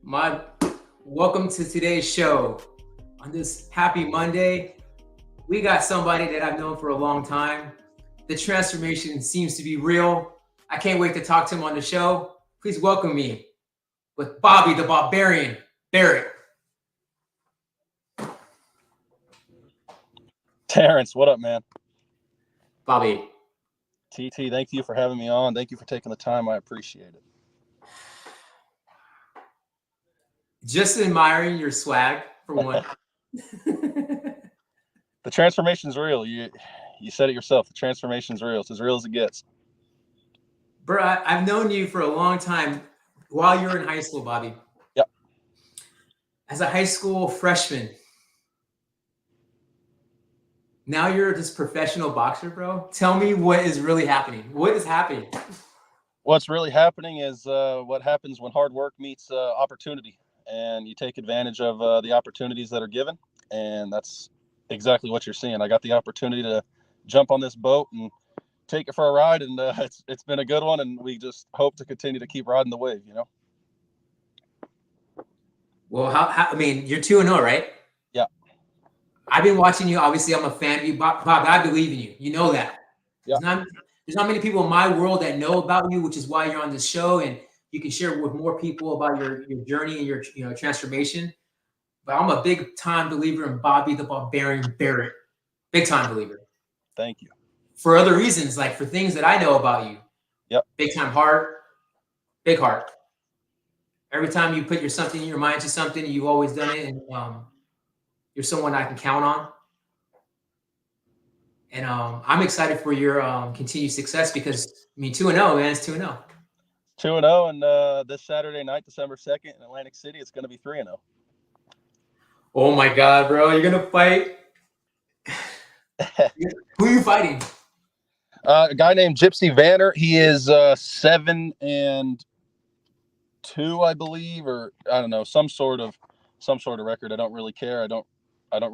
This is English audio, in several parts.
My welcome to today's show. On this happy Monday, we got somebody that I've known for a long time. The transformation seems to be real. I can't wait to talk to him on the show. Please welcome me with Bobby the Barbarian Barrett. Terrence, what up, man? Bobby. TT, thank you for having me on. Thank you for taking the time. I appreciate it. Just admiring your swag, for one. The transformation's real. You said it yourself. The transformation's real. It's as real as it gets. Bro, I've known you for a long time while you were in high school, Bobby. Yep. As a high school freshman. Now you're this professional boxer, bro. Tell me what is really happening. What is happening? What's really happening is what happens when hard work meets opportunity, and you take advantage of the opportunities that are given, and that's exactly what you're seeing. I got the opportunity to jump on this boat and take it for a ride, and it's been a good one, and we just hope to continue to keep riding the wave, you know? Well, I mean, you're 2-0, right? Yeah. I've been watching you. Obviously, I'm a fan of you. Bob, I believe in you. You know that. Yeah. There's not many people in my world that know about you, which is why you're on this show, and you can share with more people about your journey and your transformation. But I'm a big time believer in Bobby the Barbarian Barrett. Big time believer. Thank you. For other reasons, like for things that I know about you. Yep. Big time heart, big heart. Every time you put your mind to something, you've always done it, and you're someone I can count on. And I'm excited for your continued success because, I mean, 2-0, man, it's 2-0. 2-0, and this Saturday night, December 2nd in Atlantic City, it's going to be 3-0. Oh my God, bro. You're going to fight? Who are you fighting? A guy named Gypsy Vanner. He is 7-2, I believe, or I don't know, some sort of record. I don't really care. I don't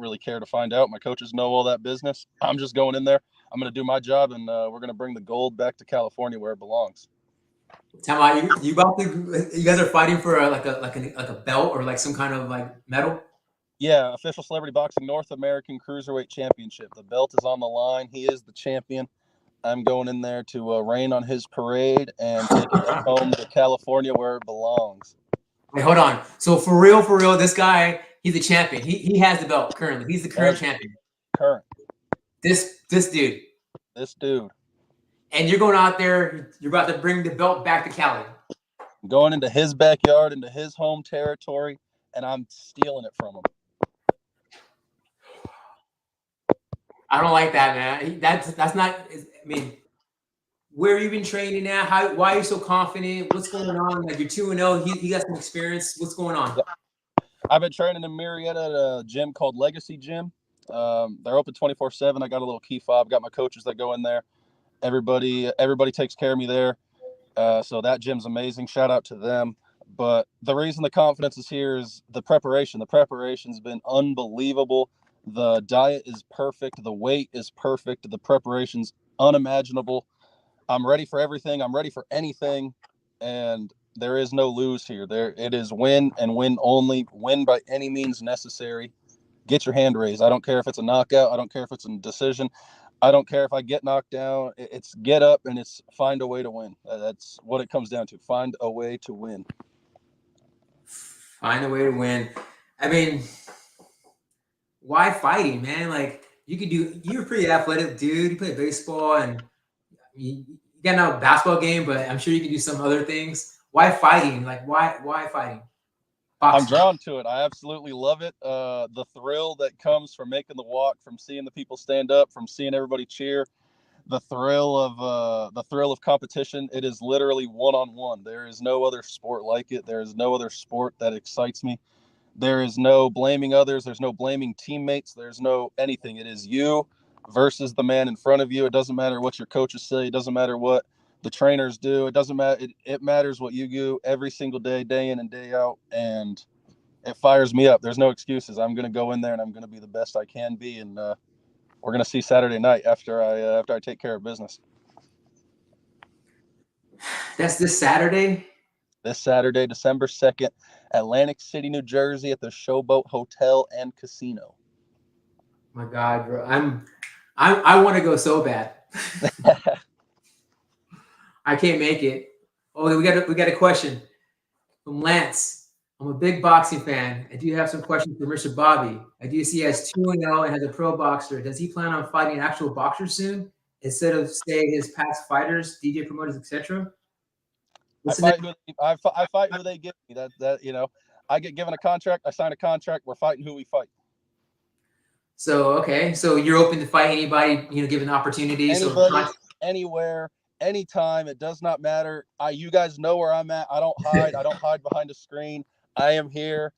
really care to find out. My coaches know all that business. I'm just going in there. I'm going to do my job, and we're going to bring the gold back to California where it belongs. Tell me, you guys are fighting for like a belt or like some kind of like medal? Yeah, official Celebrity Boxing North American Cruiserweight Championship. The belt is on the line. He is the champion. I'm going in there to rain on his parade and take it home to California where it belongs. Wait, hold on. So for real, this guy, he's the champion. He has the belt currently. He's the current champion. Current. This dude. This dude. And you're going out there, you're about to bring the belt back to Cali. I'm going into his backyard, into his home territory, and I'm stealing it from him. I don't like that, man. That's not. I mean, where have you been training at? Why are you so confident? What's going on? Like you're 2-0. He got some experience. What's going on? I've been training in Marietta at a gym called Legacy Gym. They're open 24/7. I got a little key fob. Got my coaches that go in there. Everybody takes care of me there. So that gym's amazing. Shout out to them. But the reason the confidence is here is the preparation. The preparation's been unbelievable. The diet is perfect. The weight is perfect. The preparation's unimaginable. I'm ready for everything. I'm ready for anything. And there is no lose here. It is win and win only. Win by any means necessary. Get your hand raised. I don't care if it's a knockout. I don't care if it's a decision. I don't care if I get knocked down. It's get up and it's find a way to win. That's what it comes down to. Find a way to win. Find a way to win. I mean, why fighting, man? Like you're a pretty athletic dude. You play baseball and you got no basketball game, but I'm sure you can do some other things. Why fighting? Like why fighting? Boxing. I'm drawn to it. I absolutely love it. The thrill that comes from making the walk, from seeing the people stand up, from seeing everybody cheer, the thrill of competition. It is literally one-on-one. There is no other sport like it. There is no other sport that excites me. There is no blaming others. There's no blaming teammates. There's no anything. It is you versus the man in front of you. It doesn't matter what your coaches say. It doesn't matter what the trainers do. It doesn't matter. It matters what you do every single day, day in and day out. And it fires me up. There's no excuses. I'm going to go in there and I'm going to be the best I can be. And we're going to see Saturday night after I take care of business. That's this Saturday? This Saturday, December 2nd Atlantic City, New Jersey, at the Showboat Hotel and Casino. My God, bro. I want to go so bad. I can't make it. Oh, we got a question from Lance. I'm a big boxing fan. I do have some questions for Mr. Bobby. I do see he has 2-0 and has a pro boxer. Does he plan on fighting actual boxers soon instead of say his past fighters, DJ promoters, etc.? I fight who they give me. That I get given a contract. I sign a contract. We're fighting who we fight. So okay, so you're open to fight anybody, given the opportunity. Anybody, anywhere, anytime. It does not matter. You guys know where I'm at. I don't hide. I don't hide behind a screen. I am here.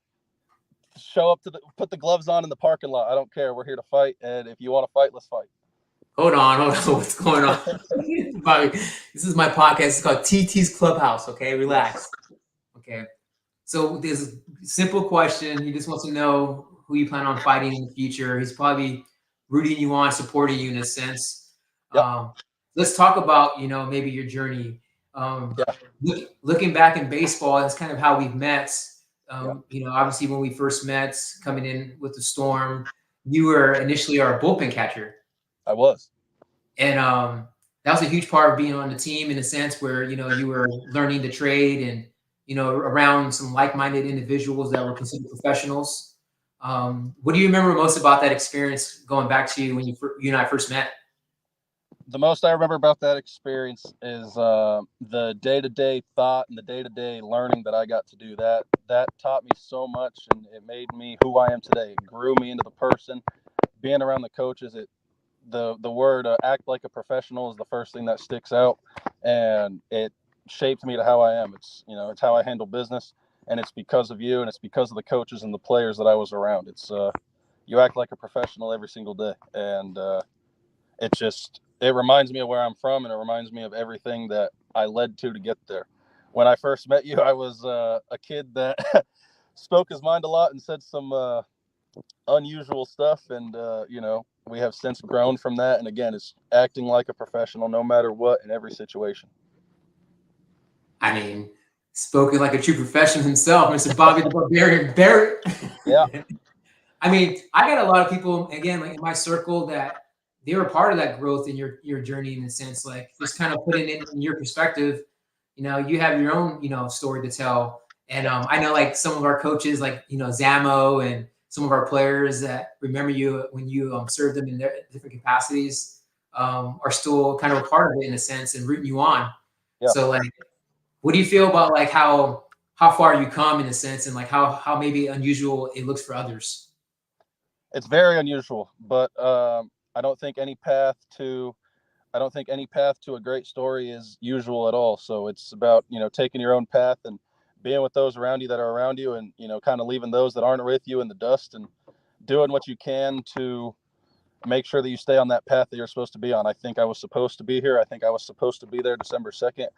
Show up put the gloves on in the parking lot. I don't care. We're here to fight. And if you want to fight, let's fight. Hold on. What's going on? Bobby, this is my podcast. It's called TT's Clubhouse. Okay, relax. Okay. So there's a simple question. He just wants to know who you plan on fighting in the future. He's probably rooting you on, supporting you in a sense. Yep. Let's talk about, maybe your journey. Looking back in baseball, that's kind of how we've met. Obviously when we first met, coming in with the Storm, you were initially our bullpen catcher. I was. And that was a huge part of being on the team in a sense where, you were learning to trade and, around some like-minded individuals that were considered professionals. What do you remember most about that experience going back to when you and I first met? The most I remember about that experience is the day-to-day thought and the day-to-day learning that I got to do. That taught me so much, and it made me who I am today. It grew me into the person. Being around the coaches, the word act like a professional is the first thing that sticks out, and it shaped me to how I am. It's how I handle business, and it's because of you, and it's because of the coaches and the players that I was around. It's you act like a professional every single day, and it reminds me of where I'm from, and it reminds me of everything that I led to get there. When I first met you, I was a kid that spoke his mind a lot and said some unusual stuff, and we have since grown from that. And again, it's acting like a professional no matter what in every situation. I mean, spoken like a true professional himself, Mr. Bobby the Barbarian Barrett. Yeah. I mean, I got a lot of people, again, like in my circle that they were part of that growth in your journey in a sense, like just kind of putting it in your perspective. You have your own, story to tell. And I know like some of our coaches, like, Zamo and some of our players that remember you when you served them in their different capacities are still kind of a part of it in a sense and rooting you on. Yeah. So like, what do you feel about like how far you come in a sense and like how maybe unusual it looks for others? It's very unusual, but I don't think any path to a great story is usual at all. So it's about, taking your own path and being with those around you that are around you, and, kind of leaving those that aren't with you in the dust, and doing what you can to make sure that you stay on that path that you're supposed to be on. I think I was supposed to be here. I think I was supposed to be there December 2nd.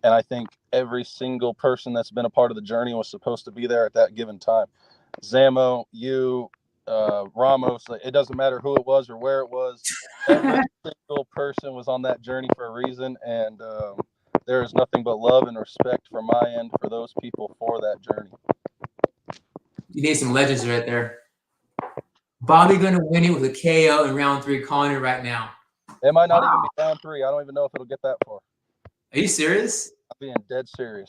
And I think every single person that's been a part of the journey was supposed to be there at that given time. Zamo, you, Ramos, it doesn't matter who it was or where it was. Every single person was on that journey for a reason. And there is nothing but love and respect from my end for those people for that journey. You need some legends right there. Bobby going to win it with a KO in round 3, calling it right now. It might not even be round 3. I don't even know if it'll get that far. Are you serious? I'm being dead serious.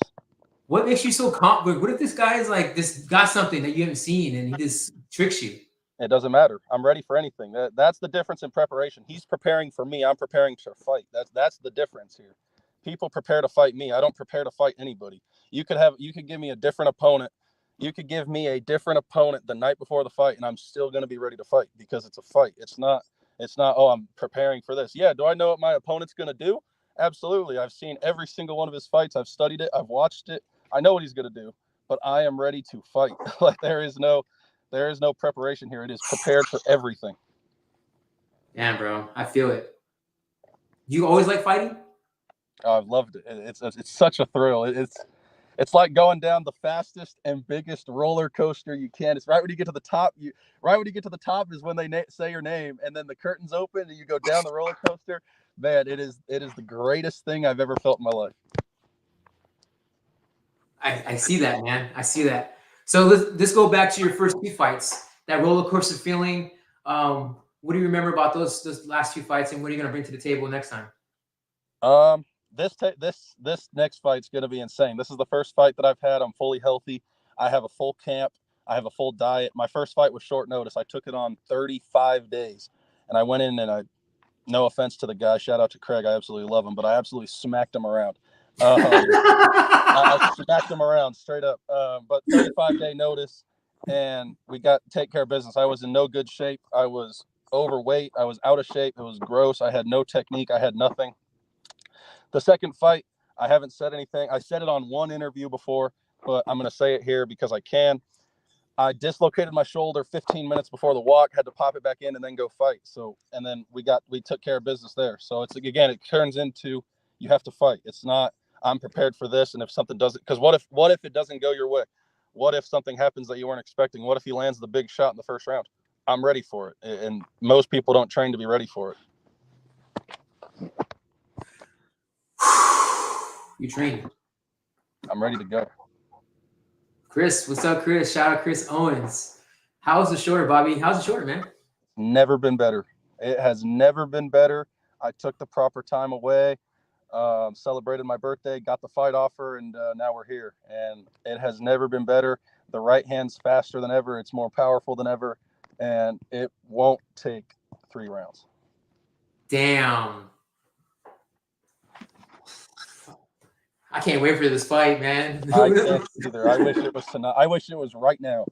What makes you so confident? What if this guy is like this got something that you haven't seen and he just tricks you? It doesn't matter. I'm ready for anything. That's the difference in preparation. He's preparing for me. I'm preparing to fight. That's the difference here. People prepare to fight me. I don't prepare to fight anybody. You could give me a different opponent. You could give me a different opponent the night before the fight, and I'm still going to be ready to fight because it's a fight. It's not, oh, I'm preparing for this. Yeah, do I know what my opponent's going to do? Absolutely. I've seen every single one of his fights. I've studied it. I've watched it. I know what he's going to do, but I am ready to fight. Like there is no preparation here. It is prepared for everything. Yeah, bro. I feel it. You always like fighting? Oh, I've loved it. It's such a thrill. It's like going down the fastest and biggest roller coaster you can. It's right when you get to the top. Right when you get to the top is when they say your name, and then the curtains open and you go down the roller coaster. Man, it is the greatest thing I've ever felt in my life. I see that, man. I see that. So let's go back to your first two fights. That roller coaster feeling. What do you remember about those last two fights, and what are you gonna bring to the table next time? This next fight's gonna be insane. This is the first fight that I've had. I'm fully healthy. I have a full camp. I have a full diet. My first fight was short notice. I took it on 35 days, and I went in and I. No offense to the guy. Shout out to Craig. I absolutely love him, but I absolutely smacked him around. I smacked him around straight up. But 35-day notice, and we got to take care of business. I was in no good shape. I was overweight. I was out of shape. It was gross. I had no technique. I had nothing. The second fight, I haven't said anything. I said it on one interview before, but I'm going to say it here because I can. I dislocated my shoulder 15 minutes before the walk, had to pop it back in and then go fight. So, and then we took care of business there. So it's again, it turns into, you have to fight. It's not, I'm prepared for this. And if something doesn't, because what if it doesn't go your way? What if something happens that you weren't expecting? What if he lands the big shot in the first round? I'm ready for it. And most people don't train to be ready for it. You trained. I'm ready to go. Chris, what's up, Chris? Shout out Chris Owens. How's the shoulder, Bobby? How's the shoulder, man? Never been better. It has never been better. I took the proper time away, celebrated my birthday, got the fight offer, and now we're here. And it has never been better. The right hand's faster than ever. It's more powerful than ever. And it won't take 3 rounds. Damn. I can't wait for this fight, man. I can't either. I wish it was tonight. I wish it was right now.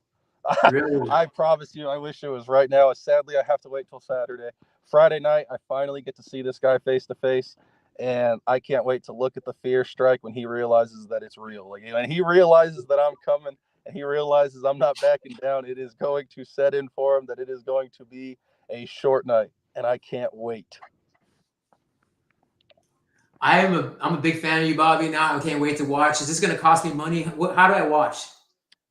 Really? I promise you, I wish it was right now. Sadly, I have to wait till Saturday. Friday night, I finally get to see this guy face to face, and I can't wait to look at the fear strike when he realizes that it's real. Like, and he realizes that I'm coming, and he realizes I'm not backing down. It is going to set in for him that it is going to be a short night, and I can't wait. I'm a big fan of you, Bobby. Now I can't wait to watch. Is this going to cost me money? How do I watch?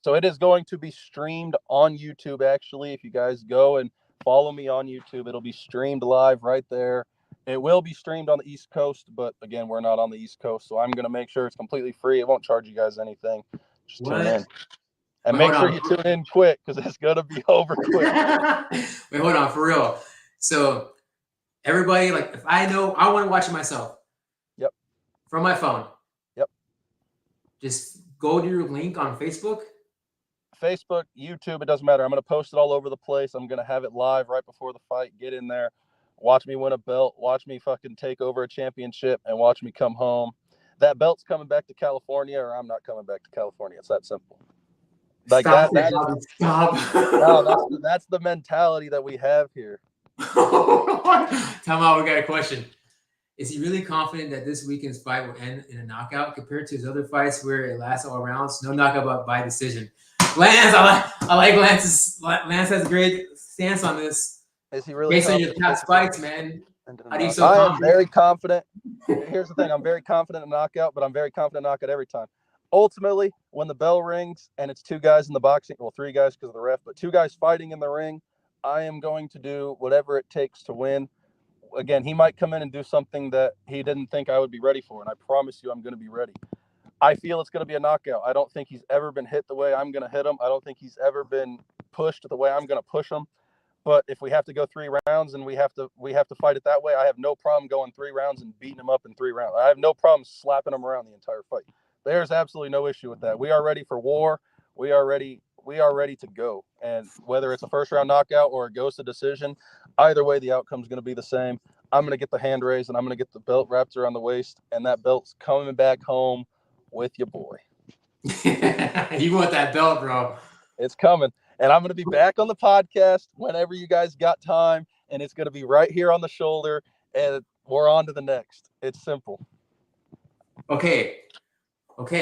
So it is going to be streamed on YouTube, actually. If you guys go and follow me on YouTube, it'll be streamed live right there. It will be streamed on the East Coast, but again, we're not on the East Coast, so I'm going to make sure it's completely free. It won't charge you guys anything. Just tune in. And make sure you tune in quick because it's going to be over quick. Wait, hold on, for real. So everybody, like, if I know, I want to watch it myself. Yep. From my phone. Yep. Just go to your link on Facebook. Facebook, YouTube, it doesn't matter. I'm going to post it all over the place. I'm going to have it live right before the fight. Get in there. Watch me win a belt. Watch me fucking take over a championship and watch me come home. That belt's coming back to California or I'm not coming back to California. It's that simple. Like stop stop. No, that's the mentality that we have here. Time out. We got a question. Is he really confident that this weekend's fight will end in a knockout compared to his other fights where it lasts all rounds? No knockout, but by decision. Lance, I like Lance's. Lance has a great stance on this. Is he really? Based on your past fights, man. How do you so confident? I am very confident. Here's the thing: I'm very confident in knockout, but I'm very confident in knockout every time. Ultimately, when the bell rings and it's 2 guys in the boxing, well, 3 guys because of the ref, but 2 guys fighting in the ring, I am going to do whatever it takes to win. Again, he might come in and do something that he didn't think I would be ready for, and I promise you I'm going to be ready. I feel it's going to be a knockout. I don't think he's ever been hit the way I'm going to hit him. I don't think he's ever been pushed the way I'm going to push him. But if we have to go 3 rounds and we have to fight it that way, I have no problem going 3 rounds and beating him up in 3 rounds. I have no problem slapping him around the entire fight. There's absolutely no issue with that. We are ready for war. We are ready to go. And whether it's a first round knockout or it goes to decision, either way, the outcome is going to be the same. I'm going to get the hand raised and I'm going to get the belt wrapped around the waist. And that belt's coming back home with your boy. You want that belt, bro. It's coming. And I'm going to be back on the podcast whenever you guys got time. And it's going to be right here on the shoulder. And we're on to the next. It's simple. Okay,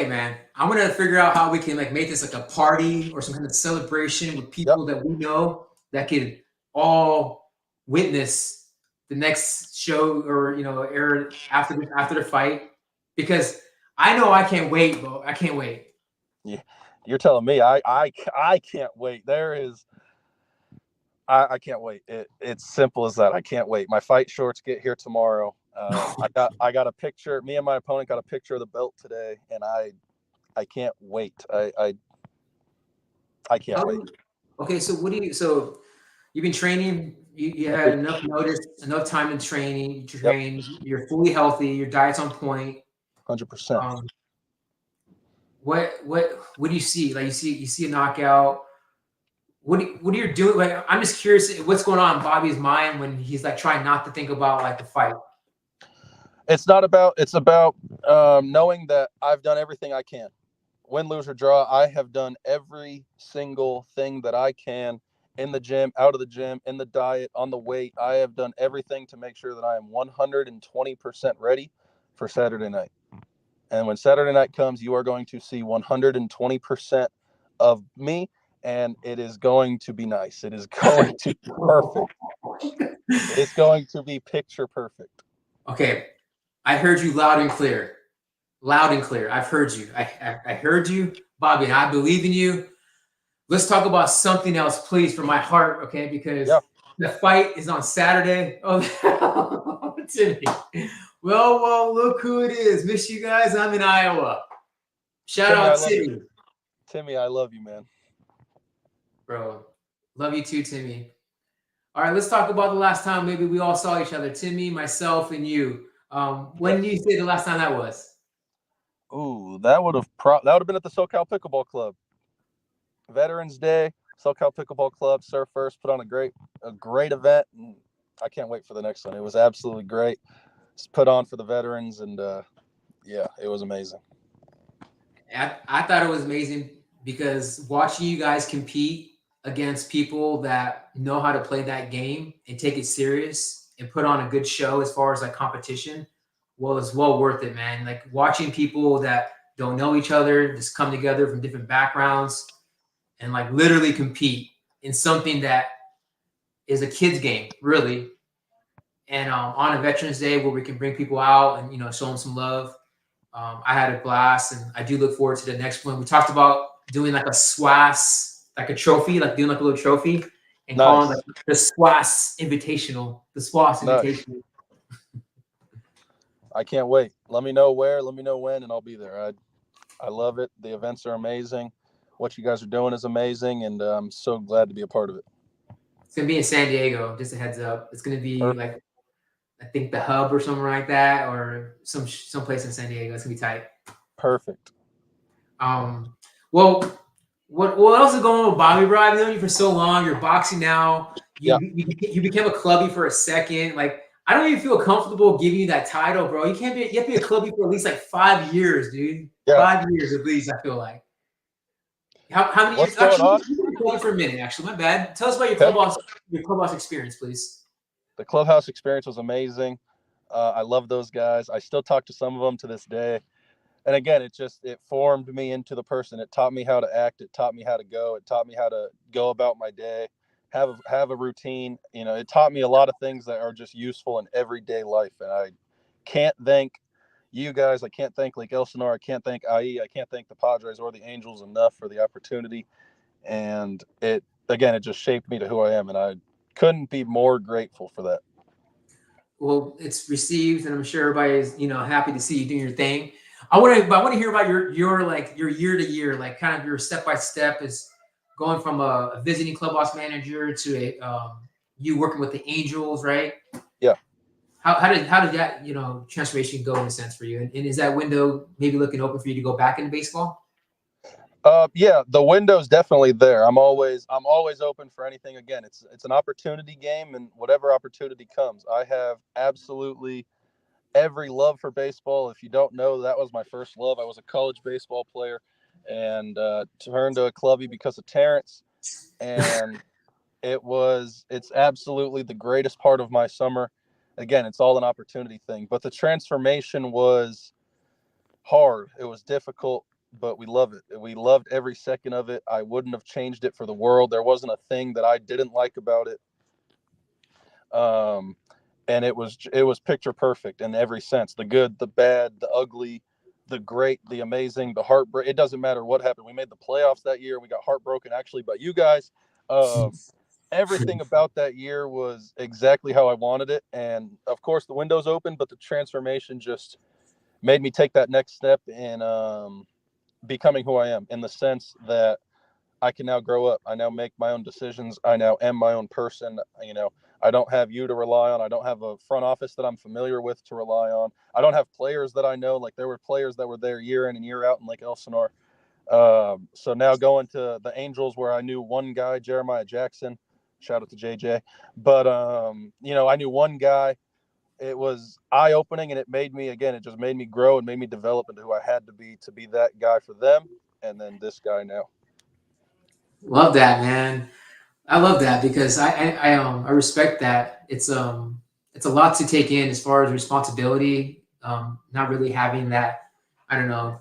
man. I'm gonna figure out how we can like make this like a party or some kind of celebration with people that we know that could all witness the next show or air after the fight. Because I know I can't wait, bro. I can't wait. Yeah, you're telling me I can't wait. I can't wait. It's simple as that. I can't wait. My fight shorts get here tomorrow. I got a picture. Me and my opponent got a picture of the belt today, and I can't wait. I can't wait. Okay, so so you've been training, you had enough notice, enough time in training, Yep. you're fully healthy, your diet's on point. 100%. Um, what do you see? Like you see a knockout. What are you doing? Like I'm just curious, what's going on in Bobby's mind when he's like trying not to think about like the fight. It's about knowing that I've done everything I can. Win, lose, or draw, I have done every single thing that I can in the gym, out of the gym, in the diet, on the weight. I have done everything to make sure that I am 120% ready for Saturday night. And when Saturday night comes, you are going to see 120% of me, and it is going to be nice. It is going to be perfect. It's going to be picture perfect. Okay, I heard you loud and clear. Loud and clear. I've heard you. I heard you, Bobby, and I believe in you. Let's talk about something else, please, for my heart, okay? Because the fight is on Saturday. Oh, Timmy. Well, look who it is. Miss you guys. I'm in Iowa. Shout out Timmy. Timmy, I love you, man. Bro, love you too, Timmy. All right, let's talk about the last time maybe we all saw each other. Timmy, myself, and you. When do you say the last time that was? Ooh, that would have been at the SoCal Pickleball Club. Veterans Day, SoCal Pickleball Club, Surf First put on a great event, and I can't wait for the next one. It was absolutely great. It's put on for the veterans, and yeah, it was amazing. I thought it was amazing because watching you guys compete against people that know how to play that game and take it serious and put on a good show as far as like competition, well, it's well worth it, man. Like watching people that don't know each other just come together from different backgrounds and like literally compete in something that is a kid's game, really. And on a Veterans Day where we can bring people out and show them some love. I had a blast, and I do look forward to the next one. We talked about doing like a SWAS, like a trophy, like doing like a little trophy, and calling like the SWAS Invitational, the SWAS Invitational. I can't wait. Let me know where, let me know when, and I'll be there. I love it. The events are amazing. What you guys are doing is amazing, and I'm so glad to be a part of it. It's gonna be in San Diego. Just a heads up. It's gonna be like I think the Hub or something like that, or some place in San Diego. It's gonna be tight. Perfect. Well, what else is going on with Bobby, bro? I've known you for so long. You're boxing now. You became a clubby for a second. Like I don't even feel comfortable giving you that title, bro. You have to be a clubby for at least like 5 years, dude. Yeah. 5 years at least. I feel like. How many What's years? Going on? You've been clubby for a minute. Actually, my bad. Tell us about your clubhouse experience, please. The clubhouse experience was amazing. I love those guys. I still talk to some of them to this day. And again, it formed me into the person. It taught me how to act. It taught me how to go. It taught me how to go about my day, have a routine. It taught me a lot of things that are just useful in everyday life. And I can't thank you guys. I can't thank Lake Elsinore. I can't thank IE. I can't thank the Padres or the Angels enough for the opportunity. And it just shaped me to who I am. And I couldn't be more grateful for that. Well, it's received, and I'm sure everybody is, happy to see you doing your thing. I want to hear about your year to year, like kind of your step by step is going from a visiting clubhouse manager to you working with the Angels, right? Yeah. How did that transformation go in a sense for you? And is that window maybe looking open for you to go back into baseball? Yeah, the window's definitely there. I'm always open for anything. Again, it's an opportunity game, and whatever opportunity comes, I have absolutely every love for baseball. If you don't know, that was my first love. I was a college baseball player and turned to a clubby because of Terrence. And it's absolutely the greatest part of my summer. Again, it's all an opportunity thing, but the transformation was hard. It was difficult, but we love it. We loved every second of it. I wouldn't have changed it for the world. There wasn't a thing that I didn't like about it. And it was picture perfect in every sense. The good, the bad, the ugly, the great, the amazing, the heartbreak. It doesn't matter what happened. We made the playoffs that year. We got heartbroken actually by you guys. Everything about that year was exactly how I wanted it. And of course the window's open, but the transformation just made me take that next step in becoming who I am, in the sense that I can now grow up. I now make my own decisions. I now am my own person. I don't have you to rely on. I don't have a front office that I'm familiar with to rely on. I don't have players that I know. Like, there were players that were there year in and year out in Lake Elsinore. So now going to the Angels, where I knew one guy, Jeremiah Jackson, shout out to JJ. But, I knew one guy. It was eye-opening, and it just made me grow and made me develop into who I had to be that guy for them. And then this guy now. Love that, man. I love that because I respect that. It's a lot to take in as far as responsibility. Not really having that, I don't know,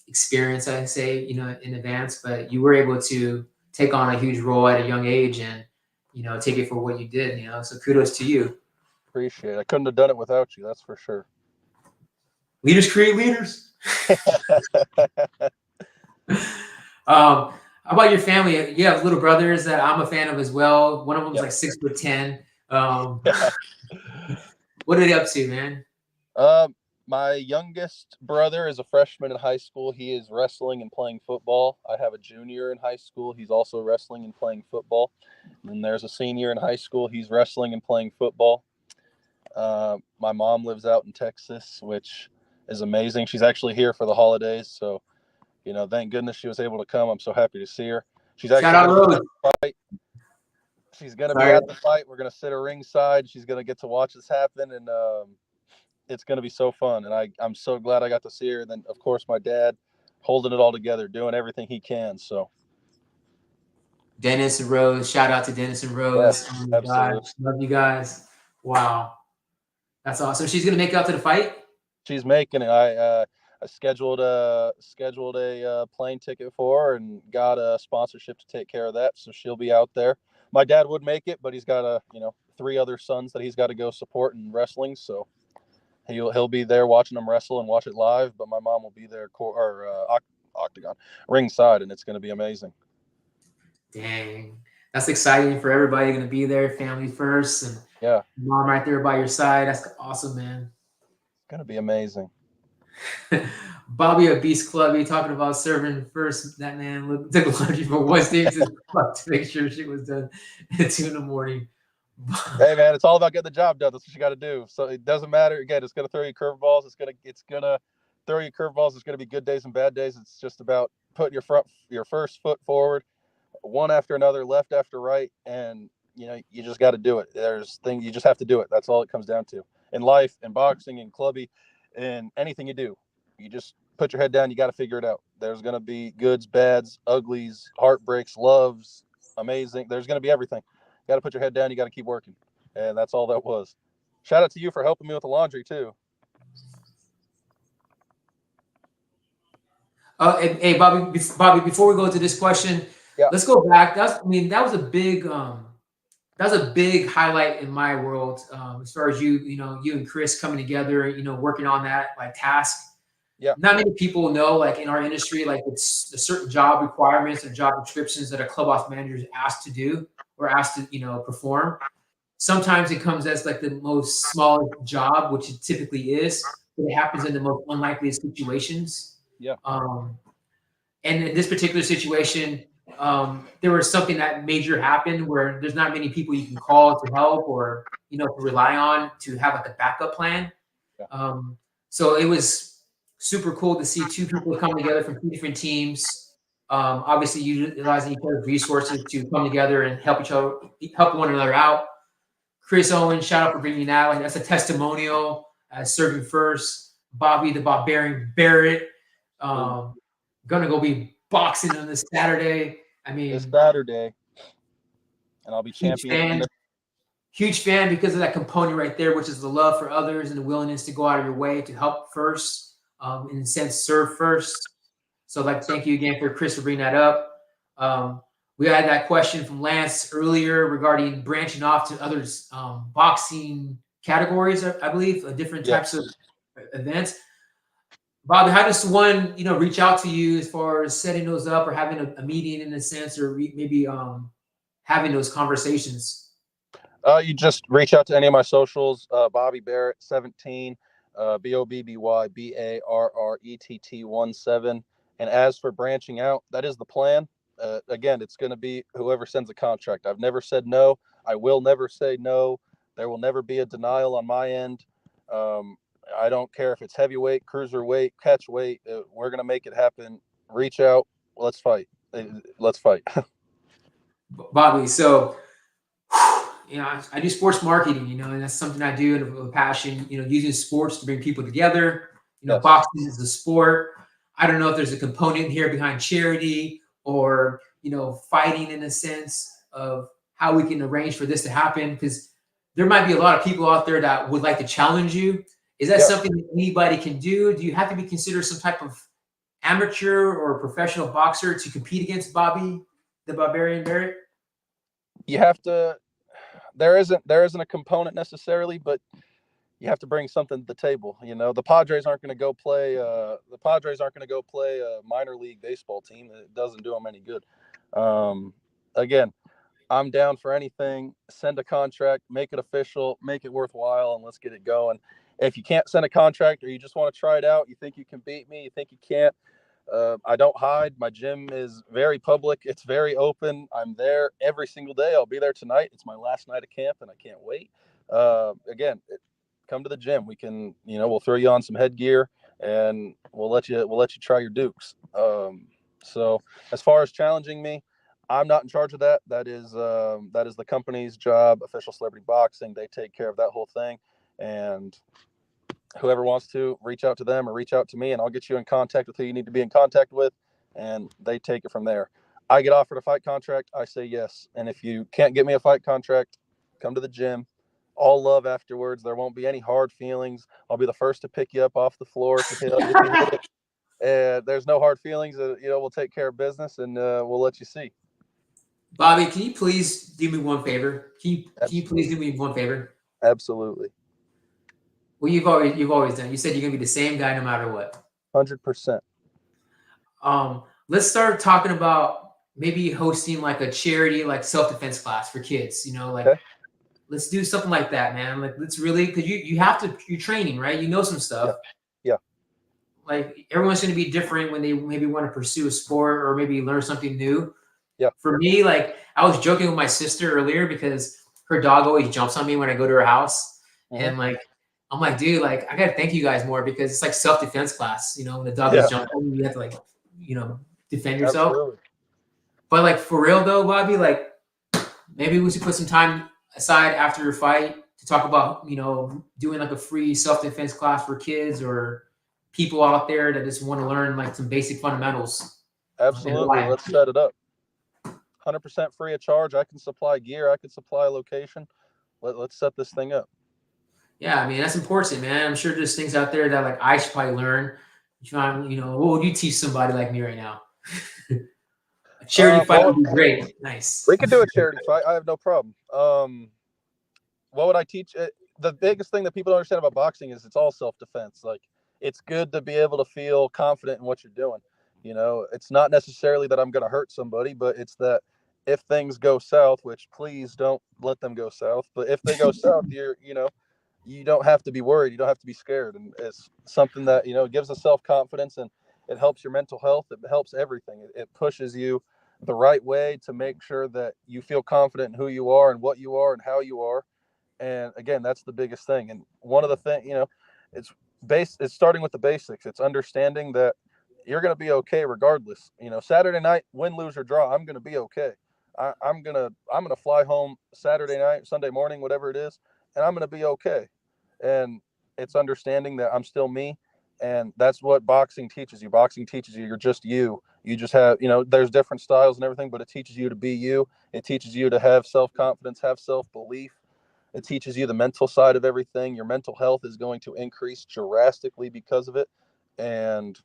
experience, I say, in advance, but you were able to take on a huge role at a young age and take it for what you did. So kudos to you. Appreciate it. I couldn't have done it without you, that's for sure. Leaders create leaders. How about your family? You have little brothers that I'm a fan of as well. One of them's like 6'10". What are they up to, man? My youngest brother is a freshman in high school. He is wrestling and playing football. I have a junior in high school. He's also wrestling and playing football. And there's a senior in high school. He's wrestling and playing football. My mom lives out in Texas, which is amazing. She's actually here for the holidays, so thank goodness she was able to come. I'm so happy to see her. She's actually Shout out Rose. She's gonna be at the fight. We're gonna sit her ringside. She's gonna get to watch this happen, and it's gonna be so fun. And I'm so glad I got to see her. And then, of course, my dad holding it all together, doing everything he can. So Dennis and Rose. Shout out to Dennis and Rose. yes, oh my absolutely. gosh, love you guys. Wow, that's awesome. She's gonna make it out to the fight. She's making it. I scheduled a plane ticket for her and got a sponsorship to take care of that, so she'll be out there. My dad would make it, but he's got 3 other sons that he's got to go support in wrestling, so he'll be there watching them wrestle and watch it live. But my mom will be there octagon ringside, and it's going to be amazing. Dang, that's exciting for everybody. Going to be there, family first, and mom right there by your side. That's awesome, man. It's going to be amazing. Bobby of Beast Club, you talking about serving first. That man took laundry from one stage to the club to make sure shit was done at 2 a.m. Hey man, it's all about getting the job done. That's what you got to do. So it doesn't matter. Again, it's gonna throw you curveballs. It's gonna throw you curveballs. It's gonna be good days and bad days. It's just about putting your first foot forward, one after another, left after right, and you just got to do it. There's things you just have to do it. That's all it comes down to in life, in boxing, in clubby, in anything you do. You just put your head down. You got to figure it out. There's gonna be goods, bads, uglies, heartbreaks, loves, amazing. There's gonna be everything. You got to put your head down. You got to keep working. And that's all that was. Shout out to you for helping me with the laundry too. Hey, Bobby, before we go to this question, let's go back. That was a big highlight in my world, as far as you and Chris coming together, working on that task. Yeah. Not many people know, in our industry, it's a certain job requirements and job descriptions that a clubhouse manager is asked to do or asked to, perform. Sometimes it comes as the most smallest job, which it typically is, but it happens in the most unlikely situations. Yeah. And in this particular situation, there was something that major happened where there's not many people you can call to help or to rely on to have a backup plan. Yeah. So it was super cool to see 2 people come together from 2 different teams. Obviously utilizing each other's resources to come together and help one another out. Chris Owen, shout out for bringing that. That's a testimonial as serving first. Bobby the Barbarian Barrett, gonna go be boxing on this Saturday. This Saturday, and I'll be champion. Huge fan because of that component right there, which is the love for others and the willingness to go out of your way to help first, in a sense, serve first. So thank you again for Chris for bringing that up. We had that question from Lance earlier regarding branching off to others, boxing categories, I believe, different types of events. Bobby, how does one, reach out to you as far as setting those up or having a meeting in a sense, or maybe having those conversations? You just reach out to any of my socials, Bobby Barrett 17, BOBBY BARRETT 17. And as for branching out, that is the plan. Again, it's going to be whoever sends a contract. I've never said no. I will never say no. There will never be a denial on my end. I don't care if it's heavyweight, cruiserweight, catchweight. We're going to make it happen. Reach out. Let's fight. Let's fight. Bobby, so I do sports marketing, and that's something I do and a passion, using sports to bring people together. Yes. Boxing is a sport. I don't know if there's a component here behind charity or, fighting in a sense of how we can arrange for this to happen, because there might be a lot of people out there that would like to challenge you. Is that something that anybody can do? Do you have to be considered some type of amateur or professional boxer to compete against Bobby, the Barbarian Barrett? You have to. There isn't a component necessarily, but you have to bring something to the table. The Padres aren't going to go play. The Padres aren't going to go play a minor league baseball team. It doesn't do them any good. Again, I'm down for anything. Send a contract, make it official, make it worthwhile, and let's get it going. If you can't send a contract or you just want to try it out, you think you can beat me, you think you can't, I don't hide. My gym is very public. It's very open. I'm there every single day. I'll be there tonight. It's my last night of camp, and I can't wait. Again, come to the gym. We can, we'll throw you on some headgear, and we'll let you try your dukes. So as far as challenging me, I'm not in charge of that. That is the company's job, Official Celebrity Boxing. They take care of that whole thing, and whoever wants to reach out to them or reach out to me, and I'll get you in contact with who you need to be in contact with, and they take it from there. I get offered a fight contract, I say yes. And if you can't get me a fight contract, come to the gym. All love afterwards. There won't be any hard feelings. I'll be the first to pick you up off the floor if you hit it. And there's no hard feelings. We'll take care of business, and we'll let you see. Bobby, can you please do me one favor? Can you please do me one favor? Absolutely. Well, you've always done. You said you're gonna be the same guy no matter what. 100%. Let's start talking about maybe hosting like a charity, like self-defense class for kids. Okay. Let's do something like that, man. Like, let's really, because you have to. You're training, right? You know some stuff. Yeah. Like, everyone's gonna be different when they maybe want to pursue a sport or maybe learn something new. Yeah. For me, like, I was joking with my sister earlier because her dog always jumps on me when I go to her house, and like, I'm like, dude, like, I gotta thank you guys more because it's like self-defense class. When the dog is jumping on you, you have to like, defend yourself. Absolutely. But like, for real though, Bobby, like, maybe we should put some time aside after your fight to talk about, doing like a free self-defense class for kids or people out there that just want to learn like some basic fundamentals. Absolutely. Let's set it up. 100% free of charge. I can supply gear. I can supply location. Let's set this thing up. Yeah, I mean, that's important, man. I'm sure there's things out there that like I should probably learn. What would you teach somebody like me right now? A charity fight would be great. Nice. We could do a charity fight. I have no problem. What would I teach? The biggest thing that people don't understand about boxing is it's all self-defense. Like, it's good to be able to feel confident in what you're doing. It's not necessarily that I'm going to hurt somebody, but it's that if things go south, which please don't let them go south, but if they go south, you don't have to be worried. You don't have to be scared. And it's something that, gives us self-confidence, and it helps your mental health. It helps everything. It pushes you the right way to make sure that you feel confident in who you are and what you are and how you are. And again, that's the biggest thing. And one of the things, it's starting with the basics. It's understanding that you're going to be okay regardless. Saturday night, win, lose, or draw, I'm going to be okay. I'm going to fly home Saturday night, Sunday morning, whatever it is, and I'm going to be okay. And it's understanding that I'm still me. And that's what boxing teaches you. Boxing teaches you you're just you. You just have, there's different styles and everything, but it teaches you to be you. It teaches you to have self-confidence, have self-belief. It teaches you the mental side of everything. Your mental health is going to increase drastically because of it. And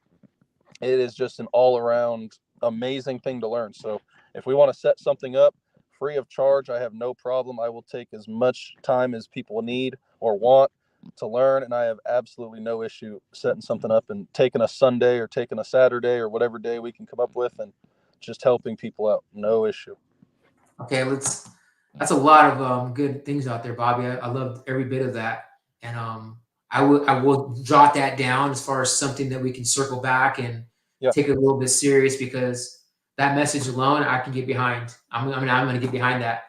it is just an all-around amazing thing to learn. So if we want to set something up free of charge, I have no problem. I will take as much time as people need or want to learn, and I have absolutely no issue setting something up and taking a Sunday or taking a Saturday or whatever day we can come up with and just helping people out. No issue. Okay, that's a lot of good things out there, Bobby. I love every bit of that, and I will jot that down as far as something that we can circle back and take it a little bit serious, because that message alone, I can get behind. I'm going to get behind that.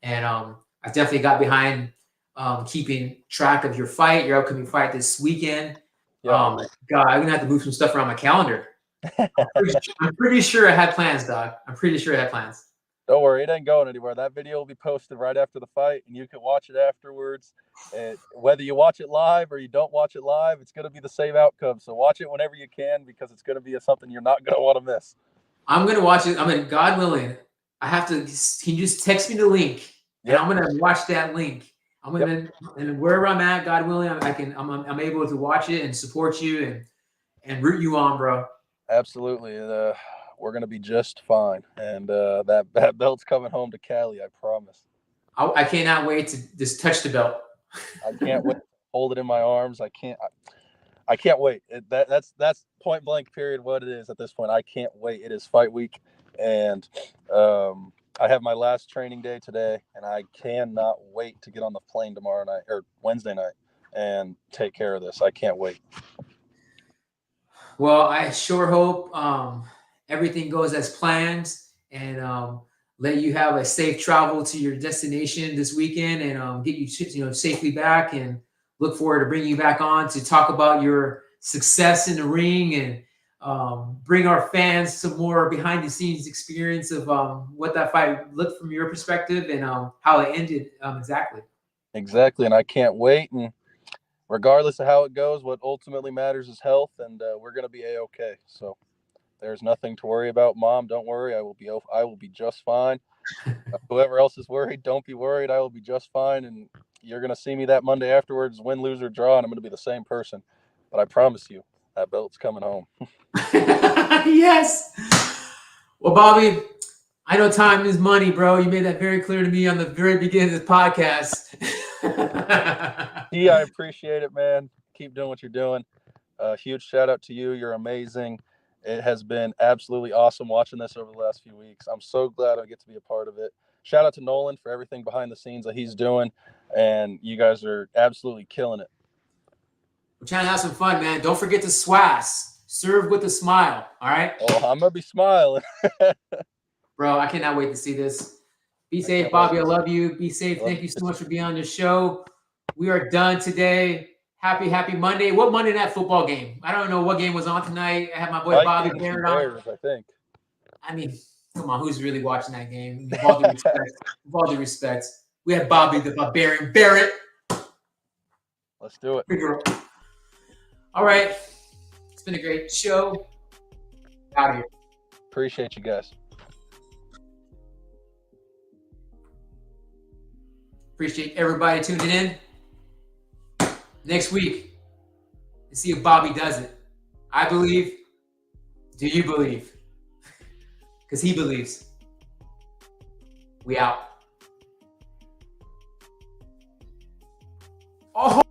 And I definitely got behind keeping track of your fight, your upcoming fight this weekend. Yeah. God, I'm going to have to move some stuff around my calendar. I'm pretty sure I had plans, dog. I'm pretty sure I had plans. Don't worry, it ain't going anywhere. That video will be posted right after the fight, and you can watch it afterwards. And whether you watch it live or you don't watch it live, it's going to be the same outcome. So watch it whenever you can, because it's going to be something you're not going to want to miss. I'm going to watch it. I mean, God willing, I have to. Can you just text me the link? Yep. And I'm going to watch that link. I'm going to, and wherever I'm at, God willing, I'm able to watch it and support you and root you on, bro. Absolutely. We're going to be just fine. And that belt's coming home to Cali, I promise. I cannot wait to just touch the belt. I can't wait to hold it in my arms. I can't wait. That's point blank period what it is at this point. I can't wait. It is fight week. And I have my last training day today, and I cannot wait to get on the plane tomorrow night or Wednesday night and take care of this. I can't wait. Well, I sure hope everything goes as planned, and let you have a safe travel to your destination this weekend, and get you safely back. And look forward to bringing you back on to talk about your success in the ring and bring our fans some more behind the scenes experience of what that fight looked from your perspective and how it ended exactly. Exactly, and I can't wait. And regardless of how it goes, what ultimately matters is health, and we're going to be A-okay. So there's nothing to worry about. Mom, don't worry. I will be just fine. Whoever else is worried, don't be worried. I will be just fine. And you're going to see me that Monday afterwards, win, lose, or draw, and I'm going to be the same person. But I promise you, that belt's coming home. Yes. Well, Bobby, I know time is money, bro. You made that very clear to me on the very beginning of this podcast. Yeah, I appreciate it, man. Keep doing what you're doing. Huge shout out to you. You're amazing. It has been absolutely awesome watching this over the last few weeks. I'm so glad I get to be a part of it. Shout out to Nolan for everything behind the scenes that he's doing, and you guys are absolutely killing it. We're trying to have some fun, man. Don't forget to swass. Serve with a smile, all right? Oh, I'm going to be smiling. Bro, I cannot wait to see this. Be safe, Bobby. I love you. Be safe. Thank you so much for being on the show. We are done today. Happy Monday. What Monday Night Football game? I don't know what game was on tonight. I have my boy Bobby Barrett on. I think. I mean, come on, who's really watching that game? With all due respect. We have Bobby the Barbarian Barrett. Let's do it. All right. It's been a great show. Out of here. Appreciate you guys. Appreciate everybody tuning in. Next week, and see if Bobby does it. I believe. Do you believe? Because he believes. We out. Oh.